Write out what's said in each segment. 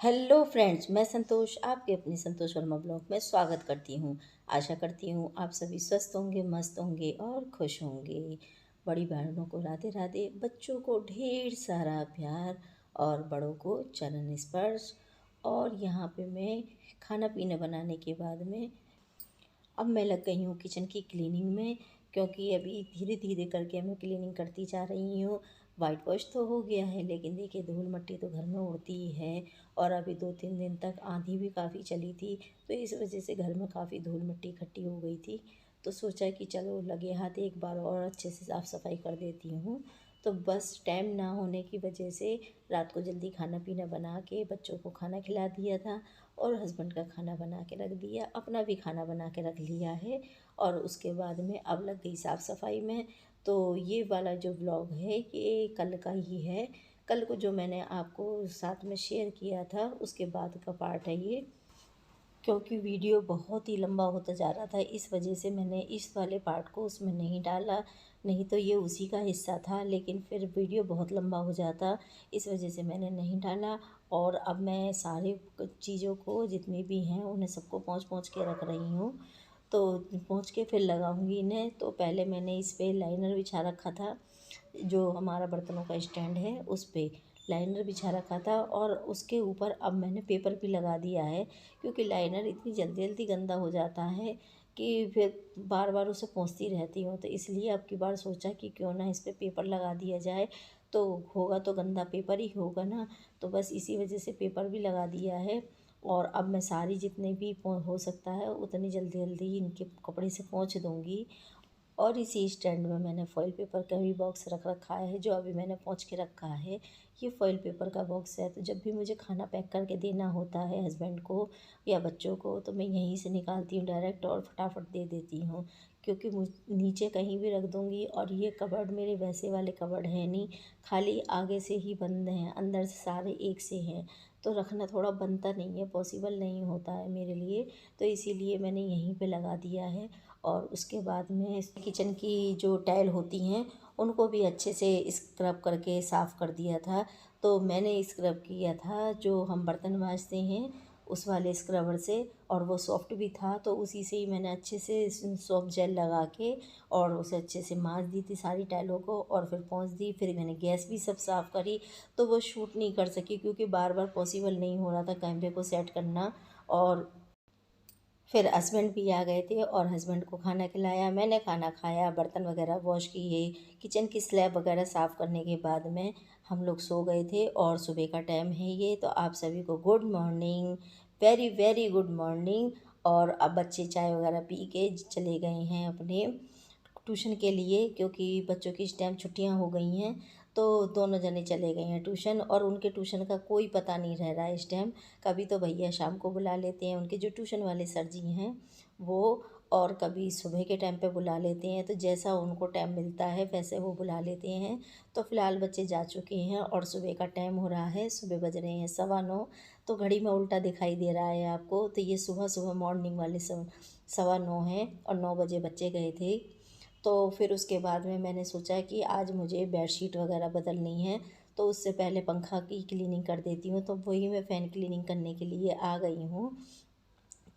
Hello friends, मैं संतोष आपके अपने संतोष वर्मा ब्लॉग में स्वागत करती हूँ। आशा करती हूँ आप सभी स्वस्थ होंगे, मस्त होंगे और खुश होंगे। बड़ी बहनों को राधे राधे, बच्चों को ढेर सारा प्यार और बड़ों को चरण स्पर्श। और यहाँ पे मैं खाना पीना बनाने के बाद में अब मैं लग गई हूँ किचन की क्लीनिंग में, क्योंकि अभी धीरे धीरे करके मैं क्लीनिंग करती जा रही हूँ। वाइट वॉश तो हो गया है, लेकिन देखिए धूल मिट्टी तो घर में उड़ती ही है। और अभी 2-3 दिन तक आंधी भी काफ़ी चली थी, तो इस वजह से घर में काफ़ी धूल मिट्टी इकट्ठी हो गई थी। तो सोचा कि चलो लगे हाथ एक बार और अच्छे से साफ़ सफाई कर देती हूँ। तो बस टाइम ना होने की वजह से रात को जल्दी खाना पीना बना के बच्चों को खाना खिला दिया था, और हस्बैंड का खाना बना के रख दिया, अपना भी खाना बना के रख लिया है। और उसके बाद में अब लग गई साफ़ सफाई में। तो ये वाला जो व्लॉग है ये कल का ही है। कल को जो मैंने आपको साथ में शेयर किया था उसके बाद का पार्ट है ये, क्योंकि वीडियो बहुत ही लंबा होता जा रहा था, इस वजह से मैंने इस वाले पार्ट को उसमें नहीं डाला। नहीं तो ये उसी का हिस्सा था, लेकिन फिर वीडियो बहुत लंबा हो जाता, इस वजह से मैंने नहीं डाला। और अब मैं सारे चीज़ों को जितनी भी हैं उन्हें सबको पोंछ पोंछ के रख रही हूँ। तो पोंछ के फिर लगाऊंगी इन्हें। तो पहले मैंने इस पे लाइनर बिछा रखा था, जो हमारा बर्तनों का स्टैंड है उस पे लाइनर बिछा रखा था, और उसके ऊपर अब मैंने पेपर भी लगा दिया है। क्योंकि लाइनर इतनी जल्दी जल्दी गंदा हो जाता है कि फिर बार बार उसे पोंछती रहती हूँ, तो इसलिए अब की बार सोचा कि क्यों ना इस पर पेपर लगा दिया जाए। तो होगा तो गंदा पेपर ही होगा ना, तो बस इसी वजह से पेपर भी लगा दिया है। और अब मैं सारी जितने भी हो सकता है उतनी जल्दी जल्दी इनके कपड़े से पोंछ दूँगी। और इसी स्टैंड में मैंने फ़ॉइल पेपर का भी बॉक्स रख रखा है, जो अभी मैंने पोंछ के रखा है। ये फ़ॉइल पेपर का बॉक्स है, तो जब भी मुझे खाना पैक करके देना होता है हस्बैंड को या बच्चों को, तो मैं यहीं से निकालती हूँ डायरेक्ट और फटाफट दे देती हूँ। क्योंकि मुझ नीचे कहीं भी रख दूँगी, और ये कबर्ड मेरे वैसे वाले कबर्ड हैं नहीं, खाली आगे से ही बंद हैं, अंदर से सारे एक से हैं। तो रखना थोड़ा बनता नहीं है, पॉसिबल नहीं होता है मेरे लिए, तो इसीलिए मैंने यहीं पे लगा दिया है। और उसके बाद में इस किचन की जो टाइल होती हैं उनको भी अच्छे से स्क्रब करके साफ़ कर दिया था। तो मैंने स्क्रब किया था जो हम बर्तन मांजते हैं उस वाले स्क्रबर से, और वो सॉफ्ट भी था, तो उसी से ही मैंने अच्छे से सॉफ्ट जेल लगा के और उसे अच्छे से मांज दी थी सारी टाइलों को, और फिर पोंछ दी। फिर मैंने गैस भी सब साफ़ करी, तो वो शूट नहीं कर सकी क्योंकि बार बार पॉसिबल नहीं हो रहा था कैमरे को सेट करना। और फिर हस्बैंड भी आ गए थे और हस्बैंड को खाना खिलाया, मैंने खाना खाया, बर्तन वगैरह वॉश किए, किचन की स्लैब वगैरह साफ़ करने के बाद में हम लोग सो गए थे। और सुबह का टाइम है ये, तो आप सभी को good morning, very very good morning. और अब बच्चे चाय वगैरह पी के चले गए हैं अपने ट्यूशन के लिए, क्योंकि बच्चों की इस टाइम छुट्टियां हो गई हैं। तो दोनों जने चले गए हैं ट्यूशन, और उनके ट्यूशन का कोई पता नहीं रह रहा है इस टाइम। कभी तो भैया शाम को बुला लेते हैं, उनके जो ट्यूशन वाले सर जी हैं वो, और कभी सुबह के टाइम पे बुला लेते हैं, तो जैसा उनको टाइम मिलता है वैसे वो बुला लेते हैं। तो फ़िलहाल बच्चे जा चुके हैं और सुबह का टाइम हो रहा है, सुबह बज रहे हैं 9:15। तो घड़ी में उल्टा दिखाई दे रहा है आपको, तो ये सुबह सुबह मॉर्निंग वाले 9:15 हैं, और 9 बजे बच्चे गए थे। तो फिर उसके बाद में मैंने सोचा कि आज मुझे बेडशीट वगैरह बदलनी है, तो उससे पहले पंखा की क्लीनिंग कर देती हूँ। तो वही मैं फ़ैन क्लीनिंग करने के लिए आ गई हूँ,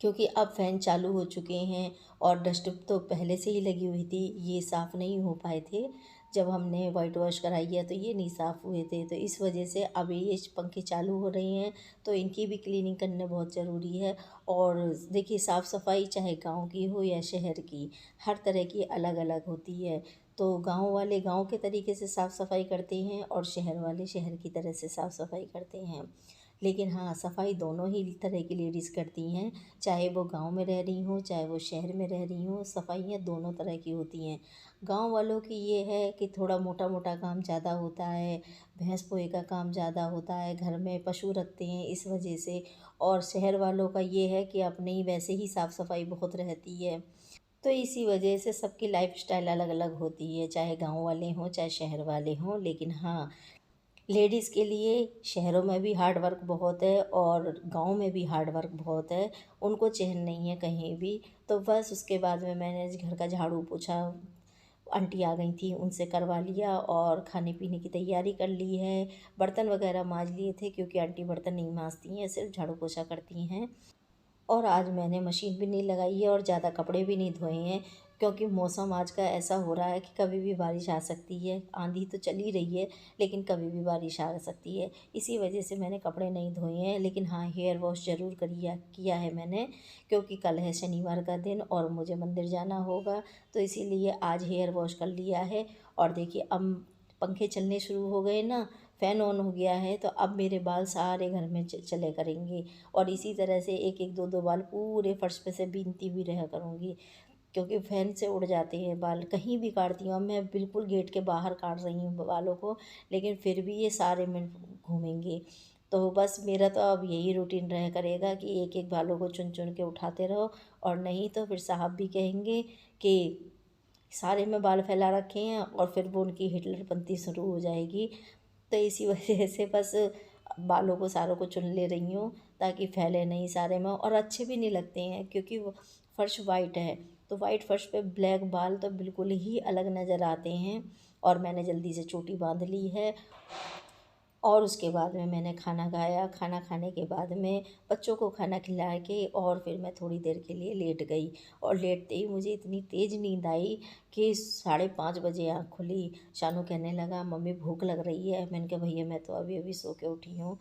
क्योंकि अब फ़ैन चालू हो चुके हैं। और डस्ट तो पहले से ही लगी हुई थी, ये साफ़ नहीं हो पाए थे। जब हमने वाइट वॉश कराई है तो ये नहीं साफ़ हुए थे, तो इस वजह से अब ये पंखे चालू हो रहे हैं, तो इनकी भी क्लीनिंग करना बहुत ज़रूरी है। और देखिए साफ़ सफाई चाहे गांव की हो या शहर की, हर तरह की अलग अलग होती है। तो गांव वाले गांव के तरीके से साफ़ सफाई करते हैं, और शहर वाले शहर की तरह से साफ़ सफाई करते हैं। लेकिन हाँ, सफाई दोनों ही तरह की लेडीज़ करती हैं, चाहे वो गांव में रह रही हों चाहे वो शहर में रह रही हों, सफाइयाँ दोनों तरह की होती हैं। गांव वालों की ये है कि थोड़ा मोटा मोटा काम ज़्यादा होता है, भैंस पोए का काम ज़्यादा होता है, घर में पशु रखते हैं इस वजह से। और शहर वालों का ये है कि अपने ही वैसे ही साफ़ सफाई बहुत रहती है। तो इसी वजह से सबकी लाइफस्टाइल अलग अलग होती है, चाहे गांव वाले हों चाहे शहर वाले हों। लेकिन हाँ, लेडीज़ के लिए शहरों में भी हार्ड वर्क बहुत है और गांव में भी हार्ड वर्क बहुत है, उनको चैन नहीं है कहीं भी। तो बस उसके बाद में मैंने घर का झाड़ू पोछा आंटी आ गई थी, उनसे करवा लिया और खाने पीने की तैयारी कर ली है। बर्तन वगैरह मांज लिए थे क्योंकि आंटी बर्तन नहीं मांजती हैं, सिर्फ झाड़ू पोछा करती हैं। और आज मैंने मशीन भी नहीं लगाई है और ज़्यादा कपड़े भी नहीं धोए हैं, क्योंकि मौसम आज का ऐसा हो रहा है कि कभी भी बारिश आ सकती है। आंधी तो चल ही रही है, लेकिन कभी भी बारिश आ सकती है। इसी वजह से मैंने कपड़े नहीं धोए हैं। लेकिन हाँ, हेयर वॉश ज़रूर किया है मैंने, क्योंकि कल है शनिवार का दिन और मुझे मंदिर जाना होगा, तो इसीलिए आज हेयर वॉश कर लिया है। और देखिए, अब पंखे चलने शुरू हो गए ना, फ़ैन ऑन हो गया है, तो अब मेरे बाल सारे घर में चले करेंगे। और इसी तरह से एक एक दो दो बाल पूरे फर्श पे से बीनती हुई रहा करूँगी, क्योंकि फ़ैन से उड़ जाते हैं बाल। कहीं भी काटती हूँ, अब मैं बिल्कुल गेट के बाहर काट रही हूँ बालों को, लेकिन फिर भी ये सारे में घूमेंगे। तो बस मेरा तो अब यही रूटीन रहा करेगा कि एक एक बालों को चुन चुन के उठाते रहो, और नहीं तो फिर साहब भी कहेंगे कि सारे में बाल फैला रखे हैं, और फिर वो उनकी हिटलरपंती शुरू हो जाएगी। तो इसी वजह से बस बालों को सारों को चुन ले रही हूँ, ताकि फैले नहीं सारे में, और अच्छे भी नहीं लगते हैं क्योंकि वो फर्श वाइट है। तो वाइट फर्श पे ब्लैक बाल तो बिल्कुल ही अलग नज़र आते हैं। और मैंने जल्दी से चोटी बांध ली है, और उसके बाद में मैंने खाना खाया। खाना खाने के बाद में बच्चों को खाना खिला के और फिर मैं थोड़ी देर के लिए लेट गई। और लेटते ही मुझे इतनी तेज़ नींद आई कि 5:30 बजे आँख खुली। शानू कहने लगा, मम्मी भूख लग रही है। मैंने कहा, भैया मैं तो अभी अभी सो के उठी हूँ,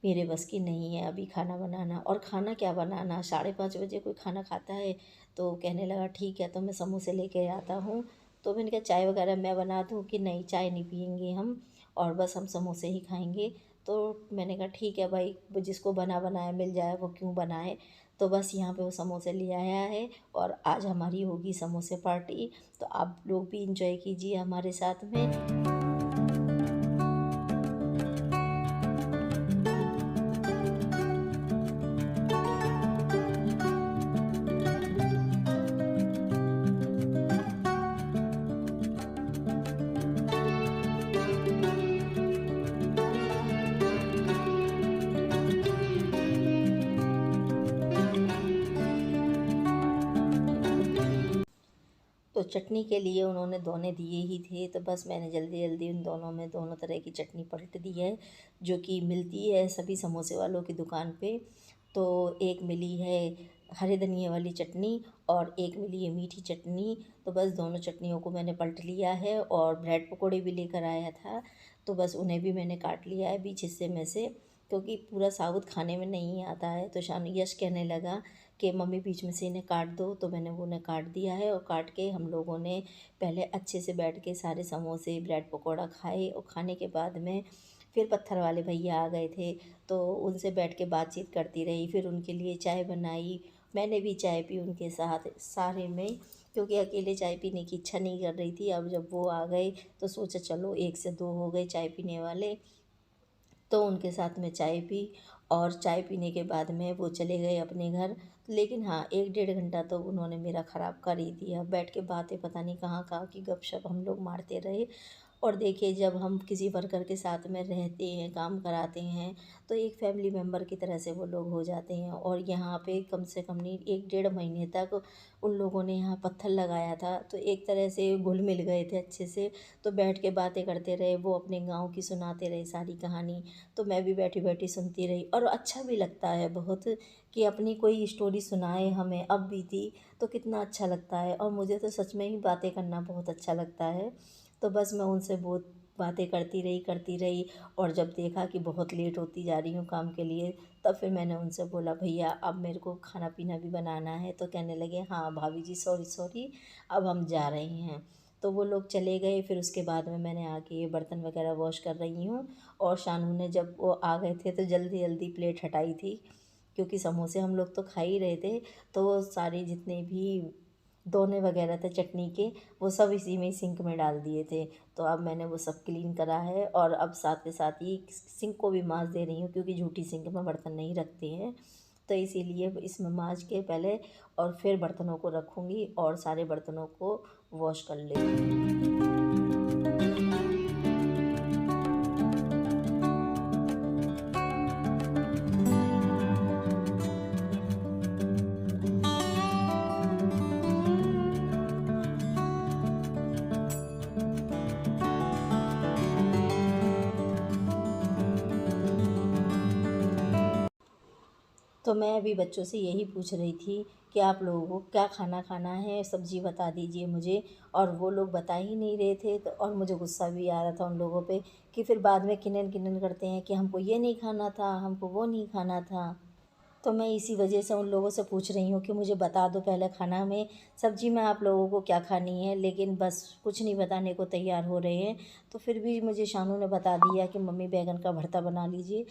मेरे बस की नहीं है अभी खाना बनाना। और खाना क्या बनाना, 5:30 बजे कोई खाना खाता है? तो कहने लगा, ठीक है तो मैं समोसे लेके आता हूँ। तो मैंने कहा, चाय वगैरह मैं बना दूँ? कि नहीं, चाय नहीं पियेंगे हम, और बस हम समोसे ही खाएंगे। तो मैंने कहा, ठीक है भाई, वो जिसको बना बनाया मिल जाए वो क्यों बनाए। तो बस यहाँ पे वो समोसे ले आया है, और आज हमारी होगी समोसे पार्टी। तो आप लोग भी इंजॉय कीजिए हमारे साथ में। तो चटनी के लिए उन्होंने दोने दिए ही थे, तो बस मैंने जल्दी जल्दी उन दोनों में दोनों तरह की चटनी पलट दी है, जो कि मिलती है सभी समोसे वालों की दुकान पे। तो एक मिली है हरे धनिए वाली चटनी, और एक मिली है मीठी चटनी। तो बस दोनों चटनियों को मैंने पलट लिया है, और ब्रेड पकोड़े भी लेकर आया था, तो बस उन्हें भी मैंने काट लिया है बीच हिस्से में से, क्योंकि पूरा साबुत खाने में नहीं आता है। तो शान यश कहने लगा कि मम्मी बीच में से इन्हें काट दो, तो मैंने वो उन्हें काट दिया है। और काट के हम लोगों ने पहले अच्छे से बैठ के सारे समोसे ब्रेड पकौड़ा खाए, और खाने के बाद में फिर पत्थर वाले भैया आ गए थे, तो उनसे बैठ के बातचीत करती रही। फिर उनके लिए चाय बनाई, मैंने भी चाय पी उनके साथ सारे में, क्योंकि अकेले चाय पीने की इच्छा नहीं कर रही थी। अब जब वो आ गए तो सोचा चलो 1 से 2 हो गए चाय पीने वाले, तो उनके साथ में चाय पी। और चाय पीने के बाद में वो चले गए अपने घर। लेकिन हाँ, 1 डेढ़ घंटा तो उन्होंने मेरा ख़राब कर ही दिया। बैठ के बातें पता नहीं कहाँ कहाँ की गपशप हम लोग मारते रहे। और देखिए, जब हम किसी वर्कर के साथ में रहते हैं, काम कराते हैं, तो एक फैमिली मेम्बर की तरह से वो लोग हो जाते हैं। और यहाँ पे कम से कम नहीं, 1 डेढ़ महीने तक उन लोगों ने यहाँ पत्थर लगाया था, तो एक तरह से घुल मिल गए थे अच्छे से। तो बैठ के बातें करते रहे, वो अपने गाँव की सुनाते रहे सारी कहानी, तो मैं भी बैठी बैठी सुनती रही। और अच्छा भी लगता है बहुत कि अपनी कोई स्टोरी सुनाए हमें, अब बीती, तो कितना अच्छा लगता है। और मुझे तो सच में ही बातें करना बहुत अच्छा लगता है। तो बस मैं उनसे बहुत बातें करती रही। और जब देखा कि बहुत लेट होती जा रही हूँ काम के लिए, तब फिर मैंने उनसे बोला, भैया अब मेरे को खाना पीना भी बनाना है। तो कहने लगे, हाँ भाभी जी, सॉरी सॉरी, अब हम जा रहे हैं। तो वो लोग चले गए। फिर उसके बाद में मैंने आके ये बर्तन वगैरह वॉश कर रही हूँ। और शानू ने, जब वो आ गए थे, तो जल्दी जल्दी प्लेट हटाई थी, क्योंकि समोसे हम लोग तो खा ही रहे थे। तो वो सारे जितने भी दोने वगैरह थे चटनी के, वो सब इसी में ही सिंक में डाल दिए थे। तो अब मैंने वो सब क्लीन करा है, और अब साथ के साथ ही सिंक को भी मांज दे रही हूँ, क्योंकि झूठी सिंक में बर्तन नहीं रखते हैं। तो इसीलिए इसमें मांज के पहले, और फिर बर्तनों को रखूँगी, और सारे बर्तनों को वॉश कर लेंगी। तो मैं अभी बच्चों से यही पूछ रही थी कि आप लोगों को क्या खाना खाना है, सब्ज़ी बता दीजिए मुझे। और वो लोग बता ही नहीं रहे थे, तो और मुझे गुस्सा भी आ रहा था उन लोगों पे कि फिर बाद में किनन किनन करते हैं कि हमको ये नहीं खाना था, हमको वो नहीं खाना था। तो मैं इसी वजह से उन लोगों से पूछ रही हूँ कि मुझे बता दो पहले खाना में, सब्ज़ी में आप लोगों को क्या खानी है। लेकिन बस कुछ नहीं बताने को तैयार हो रहे हैं। तो फिर भी मुझे शानू ने बता दिया कि मम्मी बैंगन का भरता बना लीजिए।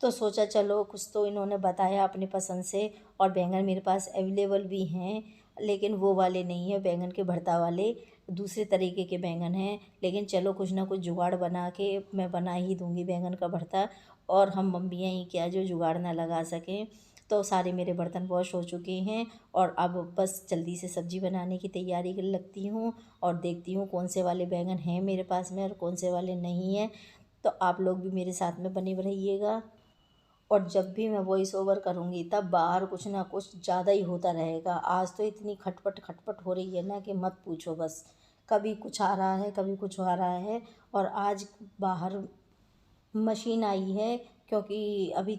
तो सोचा चलो कुछ तो इन्होंने बताया अपनी पसंद से। और बैंगन मेरे पास अवेलेबल भी हैं, लेकिन वो वाले नहीं है बैंगन के भरता वाले, दूसरे तरीके के बैंगन हैं। लेकिन चलो कुछ ना कुछ जुगाड़ बना के मैं बना ही दूँगी बैंगन का भरता। और हम मम्मियाँ ही क्या जो जुगाड़ ना लगा सकें। तो सारे मेरे बर्तन वॉश हो चुके हैं और अब बस जल्दी से सब्ज़ी बनाने की तैयारी करने लगती हूँ। और देखती हूँ कौन से वाले बैंगन हैं मेरे पास में और कौन से वाले नहीं हैं। तो आप लोग भी मेरे साथ में बने रहिएगा। और जब भी मैं वॉइस ओवर करूँगी तब बाहर कुछ ना कुछ ज़्यादा ही होता रहेगा। आज तो इतनी खटपट खटपट हो रही है ना कि मत पूछो बस। कभी कुछ आ रहा है, कभी कुछ आ रहा है। और आज बाहर मशीन आई है, क्योंकि अभी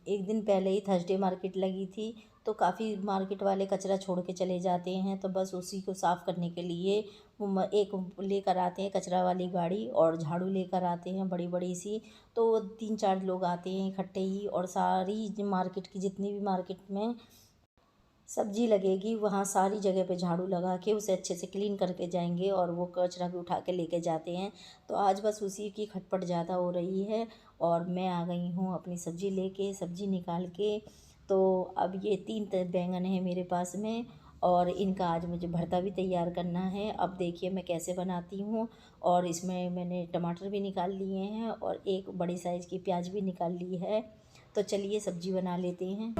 एक दिन पहले ही थर्सडे मार्केट लगी थी। तो काफ़ी मार्केट वाले कचरा छोड़ के चले जाते हैं, तो बस उसी को साफ़ करने के लिए एक लेकर आते हैं कचरा वाली गाड़ी और झाड़ू लेकर आते हैं बड़ी बड़ी सी। तो वो 3-4 लोग आते हैं इकट्ठे ही और सारी मार्केट की जितनी भी मार्केट में सब्जी लगेगी वहाँ सारी जगह पे झाड़ू लगा के उसे अच्छे से क्लीन करके जाएंगे और वो कचरा भी उठा के लेके जाते हैं। तो आज बस उसी की खटपट ज़्यादा हो रही है। और मैं आ गई हूँ अपनी सब्ज़ी लेके, सब्ज़ी निकाल के। तो अब ये 3 बैंगन हैं मेरे पास में और इनका आज मुझे भरता भी तैयार करना है। अब देखिए मैं कैसे बनाती हूँ। और इसमें मैंने टमाटर भी निकाल लिए हैं और एक बड़ी साइज़ की प्याज भी निकाल ली है। तो चलिए सब्ज़ी बना लेते हैं।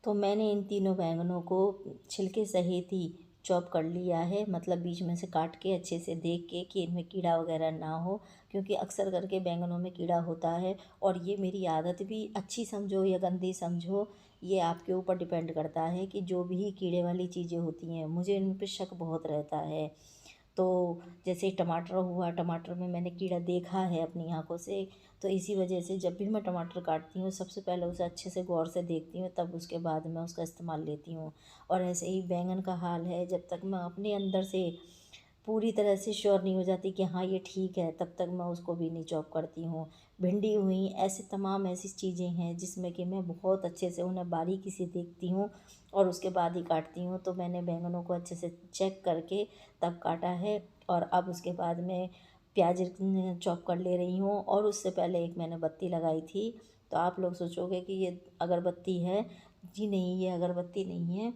तो मैंने इन तीनों बैंगनों को छिलके सहित ही चॉप कर लिया है, मतलब बीच में से काट के अच्छे से देख के कि इनमें कीड़ा वगैरह ना हो, क्योंकि अक्सर करके बैंगनों में कीड़ा होता है। और ये मेरी आदत भी अच्छी समझो या गंदी समझो, ये आपके ऊपर डिपेंड करता है कि जो भी कीड़े वाली चीज़ें होती हैं मुझे इन पर शक बहुत रहता है। तो जैसे टमाटर हुआ, टमाटर में मैंने कीड़ा देखा है अपनी आँखों से। तो इसी वजह से जब भी मैं टमाटर काटती हूँ सबसे पहले उसे अच्छे से गौर से देखती हूँ, तब उसके बाद मैं उसका इस्तेमाल लेती हूँ। और ऐसे ही बैंगन का हाल है, जब तक मैं अपने अंदर से पूरी तरह से श्योर नहीं हो जाती कि हाँ ये ठीक है, तब तक मैं उसको भी नहीं चॉप करती हूँ। भिंडी हुई, ऐसे तमाम ऐसी चीज़ें हैं जिसमें कि मैं बहुत अच्छे से उन्हें बारीकी से देखती हूँ और उसके बाद ही काटती हूँ। तो मैंने बैंगनों को अच्छे से चेक करके तब काटा है। और अब उसके बाद मैं प्याज चॉप कर ले रही हूँ। और उससे पहले एक मैंने बत्ती लगाई थी। तो आप लोग सोचोगे कि ये अगरबत्ती है। जी नहीं, ये अगरबत्ती नहीं है,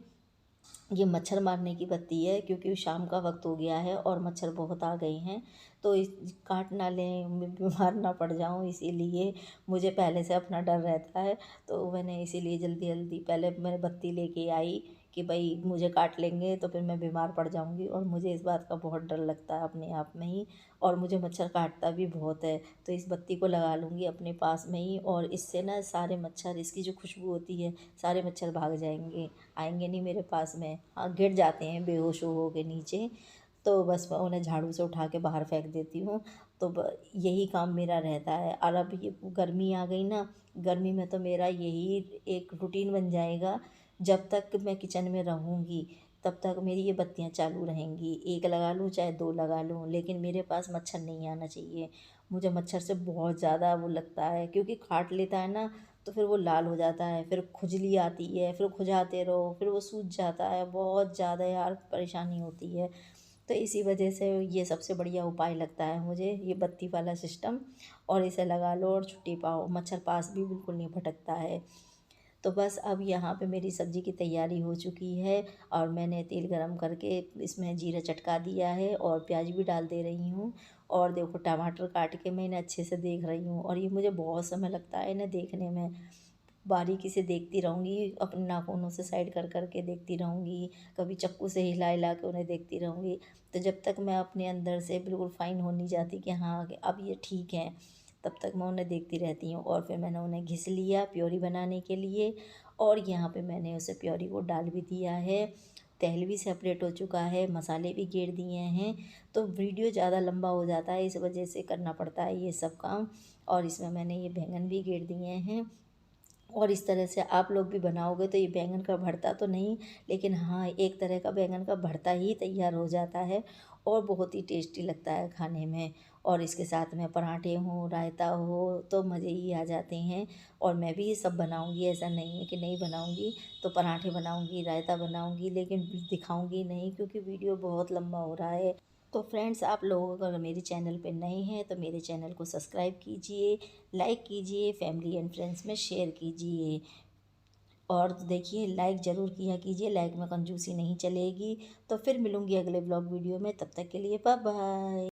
ये मच्छर मारने की बत्ती है, क्योंकि शाम का वक्त हो गया है और मच्छर बहुत आ गए हैं। तो इस काट ना लें, मैं बीमार ना पड़ जाऊं, इसीलिए मुझे पहले से अपना डर रहता है। तो मैंने इसीलिए जल्दी जल्दी पहले मैंने बत्ती लेके आई कि भाई मुझे काट लेंगे तो फिर मैं बीमार पड़ जाऊंगी, और मुझे इस बात का बहुत डर लगता है अपने आप में ही। और मुझे मच्छर काटता भी बहुत है। तो इस बत्ती को लगा लूँगी अपने पास में ही, और इससे ना सारे मच्छर, इसकी जो खुशबू होती है, सारे मच्छर भाग जाएंगे, आएंगे नहीं मेरे पास में। हाँ, गिर जाते हैं बेहोश हो के नीचे। तो बस मैं उन्हें झाड़ू से उठा के बाहर फेंक देती हूँ। तो यही काम मेरा रहता है। और अब ये गर्मी आ गई ना, गर्मी में तो मेरा यही एक रूटीन बन जाएगा। जब तक मैं किचन में रहूँगी तब तक मेरी ये बत्तियाँ चालू रहेंगी, एक लगा लूँ चाहे दो लगा लूँ, लेकिन मेरे पास मच्छर नहीं आना चाहिए। मुझे मच्छर से बहुत ज़्यादा वो लगता है, क्योंकि काट लेता है ना तो फिर वो लाल हो जाता है, फिर खुजली आती है, फिर खुजाते रहो, फिर वो सूज जाता है, बहुत ज़्यादा यार परेशानी होती है। तो इसी वजह से ये सबसे बढ़िया उपाय लगता है मुझे, ये बत्ती वाला सिस्टम। और इसे लगा लो और छुट्टी पाओ, मच्छर पास भी बिल्कुल नहीं भटकता है। तो बस अब यहाँ पे मेरी सब्ज़ी की तैयारी हो चुकी है। और मैंने तेल गरम करके इसमें जीरा चटका दिया है और प्याज भी डाल दे रही हूँ। और देखो टमाटर काट के मैं इन्हें अच्छे से देख रही हूँ, और ये मुझे बहुत समय लगता है इन्हें देखने में। बारीकी से देखती रहूँगी, अपने नाखूनों से साइड कर कर के देखती रहूँगी, कभी चाकू से हिला हिला के उन्हें देखती रहूँगी। तो जब तक मैं अपने अंदर से बिल्कुल फाइन हो नहीं जाती कि हाँ कि अब ये ठीक है, तब तक मैं उन्हें देखती रहती हूँ। और फिर मैंने उन्हें घिस लिया प्योरी बनाने के लिए, और यहाँ पे मैंने उसे प्योरी को डाल भी दिया है। तेल भी सेपरेट हो चुका है, मसाले भी गेर दिए हैं। तो वीडियो ज़्यादा लंबा हो जाता है, इस वजह से करना पड़ता है ये सब काम। और इसमें मैंने ये बैंगन भी गेर दिए हैं। और इस तरह से आप लोग भी बनाओगे तो ये बैंगन का भरता तो नहीं, लेकिन हाँ एक तरह का बैंगन का भरता ही तैयार हो जाता है और बहुत ही टेस्टी लगता है खाने में। और इसके साथ में पराठे हों, रायता हो तो मज़े ही आ जाते हैं। और मैं भी ये सब बनाऊंगी, ऐसा नहीं है कि नहीं बनाऊंगी। तो पराठे बनाऊंगी, रायता बनाऊंगी, लेकिन दिखाऊंगी नहीं क्योंकि वीडियो बहुत लंबा हो रहा है। तो फ्रेंड्स, आप लोग अगर मेरे चैनल पे नए हैं तो मेरे चैनल को सब्सक्राइब कीजिए, लाइक कीजिए, फैमिली एंड फ्रेंड्स में शेयर कीजिए। और देखिए लाइक ज़रूर किया कीजिए, लाइक में कंजूसी नहीं चलेगी। तो फिर मिलूँगी अगले ब्लॉग वीडियो में, तब तक के लिए बाय बाय।